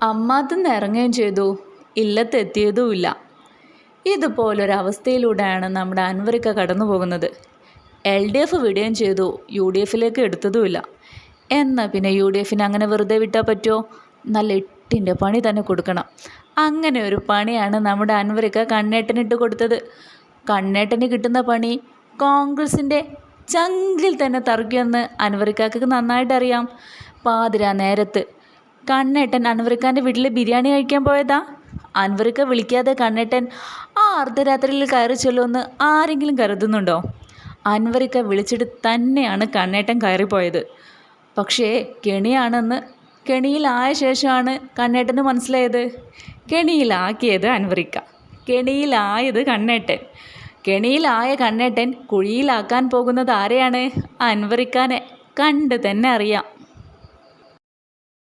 അമ്മാത്തുനിന്ന് ഇറങ്ങുകയും ചെയ്തു, ഇല്ലത്തെത്തിയതുമില്ല. ഇതുപോലൊരവസ്ഥയിലൂടെയാണ് നമ്മുടെ അൻവറിക്ക കടന്നു പോകുന്നത്. LDF വിടുകയും ചെയ്തു, UDFിലേക്ക് എടുത്തതുമില്ല. എന്നാൽ പിന്നെ UDFിനെ അങ്ങനെ വെറുതെ വിട്ടാൽ പറ്റുമോ? നല്ല എട്ടിൻ്റെ പണി തന്നെ കൊടുക്കണം. അങ്ങനെ ഒരു പണിയാണ് നമ്മുടെ അൻവറിക്ക കണ്ണേട്ടനിട്ട് കൊടുത്തത്. കണ്ണേട്ടന് കിട്ടുന്ന പണി കോൺഗ്രസിൻ്റെ ചങ്കിൽ തന്നെ തറക്കുമെന്ന് അൻവറിക്കാക്ക് നന്നായിട്ട് അറിയാം. പാതിരാ നേരത്ത് കണ്ണേട്ടൻ അൻവറിക്കാൻ്റെ വീട്ടിൽ ബിരിയാണി കഴിക്കാൻ പോയതാ. അൻവറിക്ക വിളിക്കാതെ കണ്ണേട്ടൻ ആ അർദ്ധരാത്രിയിൽ കയറി ചെല്ലുമെന്ന് ആരെങ്കിലും കരുതുന്നുണ്ടോ? അൻവറിക്ക വിളിച്ചിട്ട് തന്നെയാണ് കണ്ണേട്ടൻ കയറിപ്പോയത്. പക്ഷേ കെണിയാണെന്ന് കെണിയിലായ ശേഷമാണ് കണ്ണേട്ടന് മനസ്സിലായത്. കെണിയിലാക്കിയത് അൻവറിക്ക, കെണിയിലായത് കണ്ണേട്ടൻ. കെണിയിലായ കണ്ണേട്ടൻ കുഴിയിലാക്കാൻ പോകുന്നത് ആരെയാണ്? അൻവറിക്കാനെ കണ്ട് തന്നെ അറിയാം.